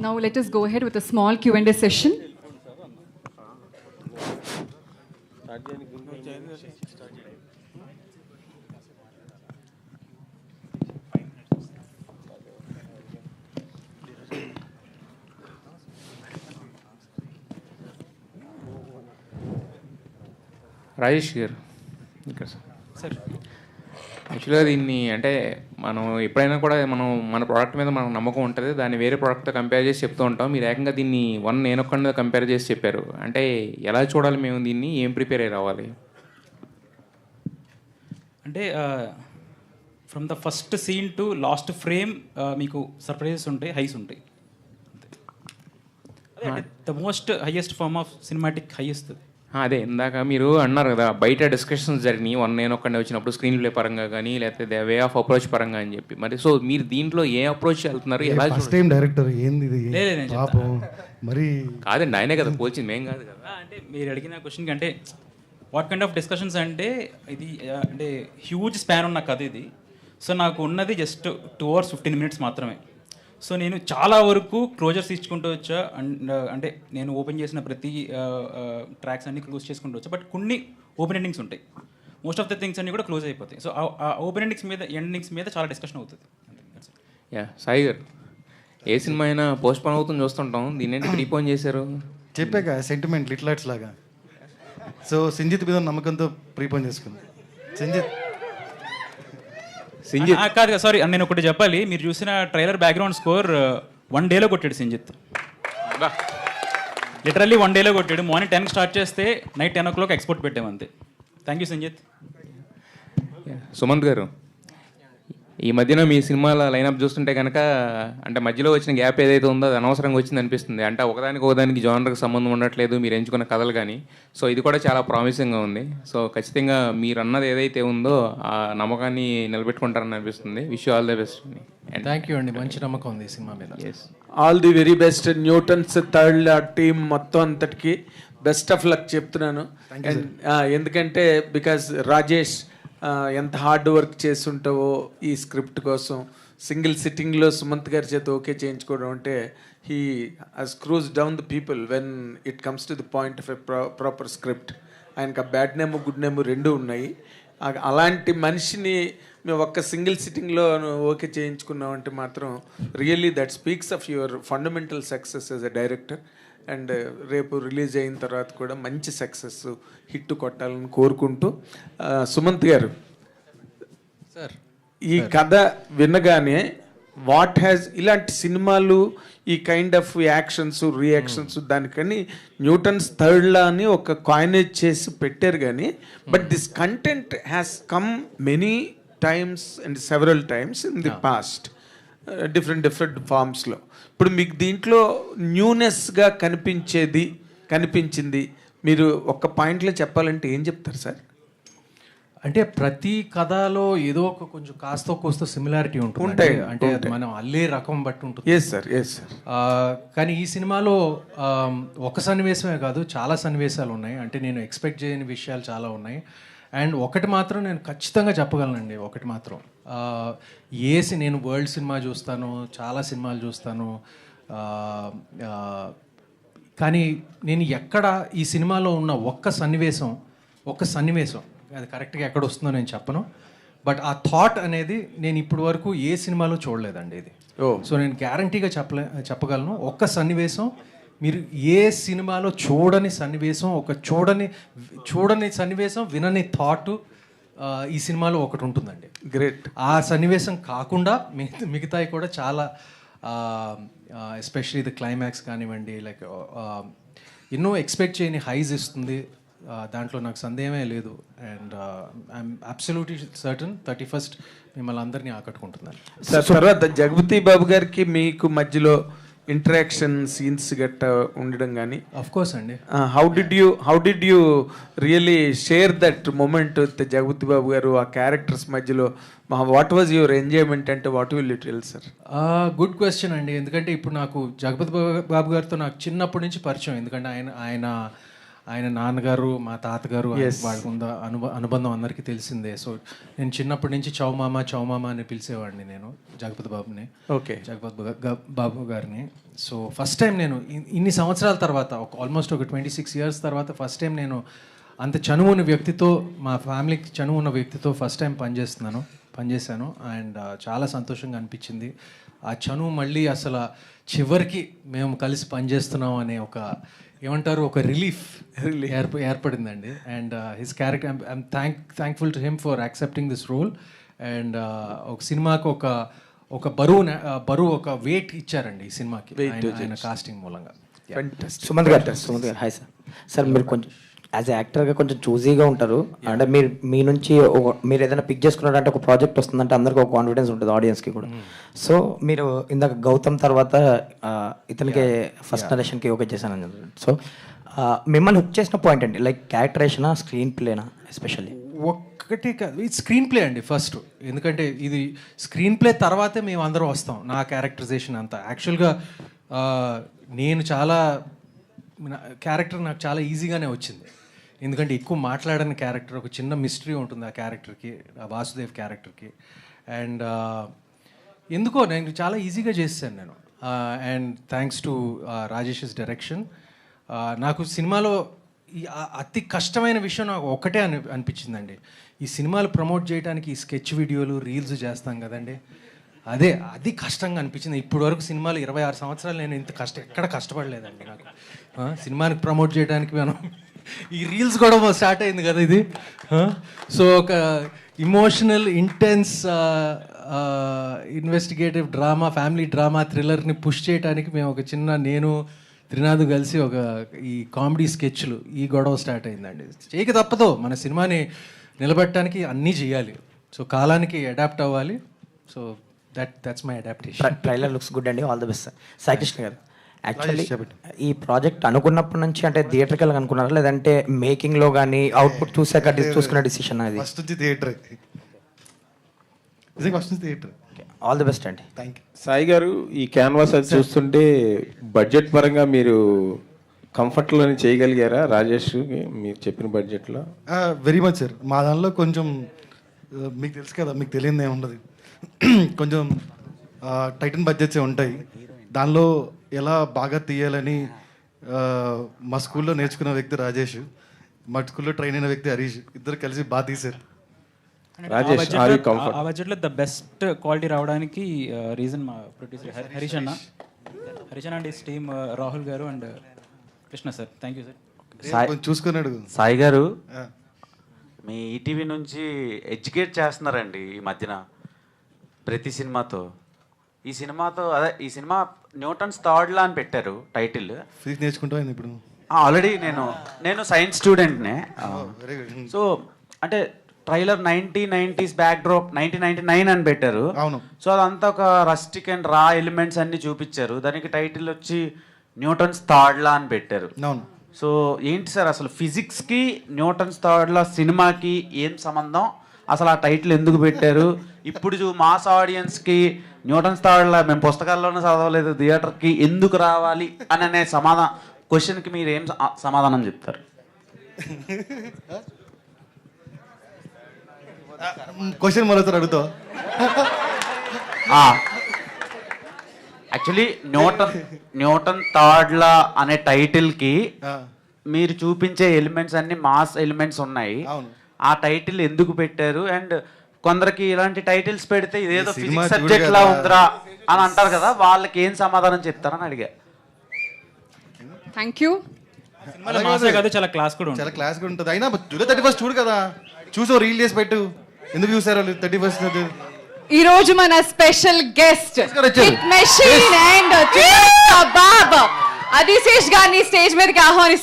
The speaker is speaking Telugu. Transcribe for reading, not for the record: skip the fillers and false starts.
Now let us go ahead with a small Q&A session. Rajesh గారు ఇక్కడ సార్ యాక్చువల్గా దీన్ని అంటే మనం ఎప్పుడైనా కూడా మన ప్రోడక్ట్ మీద మనకు నమ్మకం ఉంటుంది, దాన్ని వేరే ప్రోడక్ట్తో కంపేర్ చేసి చెప్తూ ఉంటాం. మీరు ఏకంగా దీన్ని నేను ఒక్కడితో కంపేర్ చేసి చెప్పారు అంటే ఎలా చూడాలి మేము దీన్ని, ఏం ప్రిపేర్ అయ్యి రావాలి? అంటే from the first scene to last frame మీకు సర్ప్రైజెస్ ఉంటాయి, హైస్ ఉంటాయి. The most highest form of cinematic highest. అదే ఇందాక మీరు అన్నారు కదా, బయట డిస్కషన్స్ జరిగినాయి నేను ఒక్కడే వచ్చినప్పుడు స్క్రీన్ ప్లే పరంగా కానీ లేకపోతే వే ఆఫ్ అప్రోచ్ పరంగా అని చెప్పి. మరి సో మీరు దీంట్లో ఏ అప్రోచ్ వెళ్తున్నారు, ఎలా? ఫస్ట్ టైం డైరెక్టర్ ఏంది ఇది పాపం మరి కాదండి, ఆయనే కదా పోల్చింది, మేం కాదు కదా. అంటే మీరు అడిగిన క్వశ్చన్కి అంటే వాట్ కైండ్ ఆఫ్ డిస్కషన్స్ అంటే ఇది అంటే హ్యూజ్ స్పాన్ ఉన్న కథ ఇది. సో నాకు ఉన్నది జస్ట్ 2 hours 15 minutes మాత్రమే. సో నేను చాలా వరకు క్లోజర్స్ ఇచ్చుకుంటూ వచ్చా. అంటే నేను ఓపెన్ చేసిన ప్రతి ట్రాక్స్ అన్ని క్లోజ్ చేసుకుంటూ వచ్చా. బట్ కొన్ని ఓపెన్ ఎండింగ్స్ ఉంటాయి, మోస్ట్ ఆఫ్ ద థింగ్స్ అన్ని కూడా క్లోజ్ అయిపోతాయి. సో ఆ ఓపెన్ ఎండింగ్స్ మీద చాలా డిస్కషన్ అవుతుంది. యా సాయి గారు, ఏ సినిమా అయినా పోస్ట్ పోన్ అవుతుంది చూస్తుంటాం, దీన్ని ఏంటి ప్రీపోన్ చేశారు? చెప్పాక సెంటిమెంట్ లిట్లాట్స్ లాగా. సో సంజిత్ మీద నమ్మకంతో ప్రీపోన్ చేసుకుంది. సంజిత్ కాదు, సారీ, నేను ఒకటి చెప్పాలి. మీరు చూసిన ట్రైలర్ బ్యాక్గ్రౌండ్ స్కోర్ 1 day కొట్టాడు సంజిత్. లిటరల్లీ 1 day కొట్టాడు. మార్నింగ్ 10 స్టార్ట్ చేస్తే నైట్ 10 o'clock ఎక్స్పోర్ట్ పెట్టామంతే. Thank you Sanjith. సుమంత్ గారు, ఈ మధ్యన మీ సినిమాల లైనప్ చూస్తుంటే కనుక అంటే మధ్యలో వచ్చిన గ్యాప్ ఏదైతే ఉందో అది అనవసరంగా వచ్చింది అనిపిస్తుంది. అంటే ఒకదానికి జోనర్కి సంబంధం ఉండట్లేదు మీరు ఎంచుకున్న కథలు కానీ. సో ఇది కూడా చాలా ప్రామిసింగ్గా ఉంది. సో ఖచ్చితంగా మీరు అన్నది ఏదైతే ఉందో ఆ నమ్మకాన్ని నిలబెట్టుకుంటారని అనిపిస్తుంది. Wish you all the best. Thank you అండి, మంచి నమ్మకం ఉంది ఈ సినిమా మీద. Yes, all the very best. Newton's third team మొత్తం అంతటికి బెస్ట్ ఆఫ్ లక్ చెప్తున్నాను. ఎందుకంటే బికాజ్ రాజేష్ ఎంత హార్డ్ వర్క్ చేస్తుంటావో ఈ స్క్రిప్ట్ కోసం. సింగిల్ సిట్టింగ్లో సుమంత్ గారి చేత ఓకే చేయించుకోవడం అంటే he screws down the people when it comes to the point of a proper script. ఆయనకు బ్యాడ్ నేమ్ గుడ్ నేమ్ రెండు ఉన్నాయి. అలాంటి మనిషిని మేము ఒక్క సింగిల్ సిట్టింగ్లో ఓకే చేయించుకున్నామంటే మాత్రం really that speaks of your fundamental success as a director. And రేపు రిలీజ్ అయిన తర్వాత కూడా మంచి సక్సెస్ హిట్ కొట్టాలని కోరుకుంటూ, సుమంత్ గారు సార్ ఈ కథ వినగానే వాట్ హ్యాస్ ఇలాంటి సినిమాలు ఈ కైండ్ ఆఫ్ యాక్షన్స్ రియాక్షన్స్ దానికని న్యూటన్స్ థర్డ్ లా అని ఒక కాయినేజ్ చేసి పెట్టారు కానీ but this content has come many times and several times in the past different ఫార్మ్స్లో. ఇప్పుడు మీకు దీంట్లో న్యూనెస్గా కనిపించింది మీరు ఒక్క పాయింట్లో చెప్పాలంటే ఏం చెప్తారు సార్? అంటే ప్రతి కథలో ఏదో ఒక కొంచెం కాస్త కోస్త సిమిలారిటీ ఉంటుంది. అంటే అది మనం అల్లే రకం బట్టి ఉంటుంది. Yes sir. కానీ ఈ సినిమాలో ఒక సన్నివేశమే కాదు, చాలా సన్నివేశాలు ఉన్నాయి. అంటే నేను ఎక్స్పెక్ట్ చేయని విషయాలు చాలా ఉన్నాయి. అండ్ ఒకటి మాత్రం నేను ఖచ్చితంగా చెప్పగలనండి, ఒకటి మాత్రం నేను వరల్డ్ సినిమా చూస్తాను, చాలా సినిమాలు చూస్తాను, కానీ నేను ఎక్కడ ఈ సినిమాలో ఉన్న ఒక్క సన్నివేశం అది కరెక్ట్గా ఎక్కడ వస్తుందో నేను చెప్పను. బట్ ఆ థాట్ అనేది నేను ఇప్పటి వరకు ఏ సినిమాలో చూడలేదండి ఇది. సో నేను గ్యారంటీగా చెప్పగలను, ఒక్క సన్నివేశం మీరు ఏ సినిమాలో చూడని సన్నివేశం, చూడని సన్నివేశం, వినని థాట్ ఈ సినిమాలో ఒకటి ఉంటుందండి. గ్రేట్. ఆ సన్నివేశం కాకుండా మిగతాయి కూడా చాలా, ఎస్పెషలీ ది క్లైమాక్స్ కానివ్వండి, లైక్ ఎన్నో ఎక్స్పెక్ట్ చేయని హైస్ ఇస్తుంది. దాంట్లో నాకు సందేహమే లేదు. And I'm absolutely certain 31st మిమ్మల్ని అందరినీ ఆకట్టుకుంటుందండి. తర్వాత జగపతి బాబు గారికి మీకు మధ్యలో ఇంటరాక్షన్ సీన్స్ గట్ట ఉండడం కానీ ఆఫ్ కోర్స్ అండి. How did you really share that moment with Jagapathi Babu garu ఆ క్యారెక్టర్స్ మధ్యలో? వాట్ వాజ్ యువర్ ఎంజాయ్మెంట్ అంటే what will you tell sir? Good question అండి. ఎందుకంటే ఇప్పుడు నాకు జగపతి బాబు గారితో నాకు చిన్నప్పటి నుంచి పరిచయం. ఎందుకంటే ఆయన ఆయన నాన్నగారు మా తాతగారు వాళ్ళకు ఉన్న అనుబంధం అందరికీ తెలిసిందే. సో నేను చిన్నప్పటి నుంచి చౌమామ అని పిలిచేవాడిని నేను జగపతి బాబుని. ఓకే. జగపతి బాబు గారిని. సో ఫస్ట్ టైం నేను ఇన్ని సంవత్సరాల తర్వాత ఆల్మోస్ట్ ఒక 26 years తర్వాత ఫస్ట్ టైం నేను అంత చనువు ఉన్న వ్యక్తితో, మా ఫ్యామిలీకి చనువు ఉన్న వ్యక్తితో ఫస్ట్ టైం పనిచేశాను. అండ్ చాలా సంతోషంగా అనిపించింది. ఆ చనువు మళ్ళీ అసలు చివరికి మేము కలిసి పనిచేస్తున్నాం అనే ఒక ఏమంటారు ఒక రిలీఫ్ ఏర్పడిందండి. And his character I'm thankful to him for accepting this role. And ఒక సినిమాకి ఒక బరువు ఒక వెయిట్ ఇచ్చారండి ఈ సినిమాకి ఆయన కాస్టింగ్ మూలంగా. సుమంత్ గారు హాయ్ సార్. మీరు కొంచెం యాజ్ ఎ యాక్టర్గా కొంచెం చూజీగా ఉంటారు. అంటే మీ నుంచి మీరు ఏదైనా పిక్ చేసుకున్నారంటే ఒక ప్రాజెక్ట్ వస్తుందంటే అందరికీ ఒక కాన్ఫిడెన్స్ ఉంటుంది, ఆడియన్స్కి కూడా. సో మీరు ఇందాక గౌతమ్ తర్వాత ఇతనికి ఫస్ట్ నరేషన్కి ఓకే చేశాను. సో మిమ్మల్ని హుక్ చేసిన పాయింట్ అండి, లైక్ క్యారెక్టరేషనా స్క్రీన్ ప్లేనా ఎస్పెషల్లీ? ఒక్కటే కాదు, ఇది స్క్రీన్ ప్లే అండి ఫస్ట్. ఎందుకంటే ఇది స్క్రీన్ ప్లే తర్వాతే మేము అందరం వస్తాం. నా క్యారెక్టరైజేషన్ అంతా యాక్చువల్గా నేను క్యారెక్టర్ నాకు చాలా ఈజీగానే వచ్చింది. ఎందుకంటే ఎక్కువ మాట్లాడని క్యారెక్టర్, ఒక చిన్న మిస్టరీ ఉంటుంది ఆ క్యారెక్టర్కి, వాసుదేవ్ క్యారెక్టర్కి. అండ్ ఎందుకో నేను చాలా ఈజీగా చేశాను నేను. And thanks to Rajesh direction. నాకు సినిమాలో అతి కష్టమైన విషయం నాకు ఒక్కటే అనిపించిందండి. ఈ సినిమాలు ప్రమోట్ చేయడానికి ఈ స్కెచ్ వీడియోలు రీల్స్ చేస్తాం కదండి, అది కష్టంగా అనిపించింది. ఇప్పటి వరకు సినిమాలు 26 సంవత్సరాలు నేను ఇంత ఎక్కడ కష్టపడలేదండి నాకు. సినిమానికి ప్రమోట్ చేయడానికి మనం ఈ రీల్స్ కూడా స్టార్ట్ అయింది కదా ఇది. సో ఒక emotional intense investigative drama, family drama, థ్రిల్లర్ని పుష్ చేయడానికి మేము ఒక నేను త్రినాథ్ కలిసి ఒక ఈ కామెడీ స్కెచ్లు ఈ గొడవ స్టార్ట్ అయిందండి. చేయక తప్పదు, మన సినిమాని నిలబెట్టడానికి అన్నీ చేయాలి. సో కాలానికి అడాప్ట్ అవ్వాలి. So that's my adaptation. Trailer looks good అండి, ఆల్ ది బెస్ట్. సాయికృష్ణ గారు, యాక్చువల్లీ ఈ ప్రాజెక్ట్ అనుకున్నప్పటి నుంచి అంటే థియేటర్కల్గా అనుకున్నారా, లేదంటే మేకింగ్లో కానీ అవుట్పుట్ చూసాక చూసుకున్న డిసిషన్ అది? ఫస్ట్ నుంచి థియేటర్. ఆల్ ది బెస్ట్ అండి. Thank you. సాయి గారు, ఈ క్యాన్వాస్ అది చూస్తుంటే బడ్జెట్ పరంగా మీరు కంఫర్ట్లోనే చేయగలిగారా రాజేష్ మీరు చెప్పిన బడ్జెట్లో? Very much sir. మా దానిలో కొంచెం మీకు తెలుసు కదా, మీకు తెలియదు ఏముండదు, కొంచెం టైటన్ బడ్జెట్సే ఉంటాయి. దానిలో ఎలా బాగా తీయాలని మా స్కూల్లో నేర్చుకున్న వ్యక్తి రాజేష్, మా స్కూల్లో ట్రైన్ అయిన వ్యక్తి హరీష్, ఇద్దరు కలిసి బాగా తీశారు. ఆ బడ్జెట్లో ద బెస్ట్ క్వాలిటీ రావడానికి రీజన్ మా ప్రొడ్యూసర్ హరీష్ అన్న అండ్ హిస్ టీమ్, రాహుల్ గారు and Krishna sir. Thank you sir. చూసుకున్నాడు సాయి గారు. మీ ఈటీవీ నుంచి ఎడ్యుకేట్ చేస్తున్నారండి ఈ మధ్యన ప్రతి సినిమాతో. ఈ సినిమా న్యూటన్స్ థర్డ్ లా అని పెట్టారు టైటిల్. ఫిజిక్స్ నేర్చుకుంటా ఇప్పుడు ఆల్రెడీ నేను సైన్స్ స్టూడెంట్నే. సో అంటే ట్రైలర్ 1990s బ్యాక్డ్రాప్ 1999 అని పెట్టారు. అవును. సో అదంతా ఒక రస్టిక్ అండ్ రా ఎలిమెంట్స్ అన్ని చూపించారు. దానికి టైటిల్ వచ్చి న్యూటన్స్ థర్డ్ లా అని పెట్టారు. అవును. సో ఏంటి సార్ అసలు ఫిజిక్స్కి న్యూటన్స్ థర్డ్ లా సినిమాకి ఏం సంబంధం? అసలు ఆ టైటిల్ ఎందుకు పెట్టారు? ఇప్పుడు మాస్ ఆడియన్స్కి న్యూటన్స్ థర్డ్ లా మేము పుస్తకాల్లోనే చదవలేదు, థియేటర్కి ఎందుకు రావాలి అని అనే క్వశ్చన్కి మీరు ఏం సమాధానం చెప్తారు? క్వశ్చన్ మరోసారి అడుగుతావు? యాక్చువల్లీ న్యూటన్ థర్డ్ లా అనే టైటిల్కి మీరు చూపించే ఎలిమెంట్స్ అన్ని మాస్ ఎలిమెంట్స్ ఉన్నాయి. ఆ టైటిల్ ఎందుకు పెట్టారు? అండ్ కొందరికి ఇలాంటి టైటిల్స్ పెడితే ఇదేదో ఫిజిక్స్ సబ్జెక్ట్ లా ఉందిరా అని అంటారు కదా, వాళ్ళకి ఏం సమాధానం చెప్తారని అడిగా. Thank you. చాలా క్లాస్ కూడా ఉంటుంది. అయినా 31st చూడు కదా, చూసో రీల్ చేసి పెట్టు. ఎందుకు చూసారు 31st? ఈ రోజు మన special guest hit machine and Baba Adishesh గారిని స్టేజ్ మీదకి ఆహ్వానిస్తున్నాం.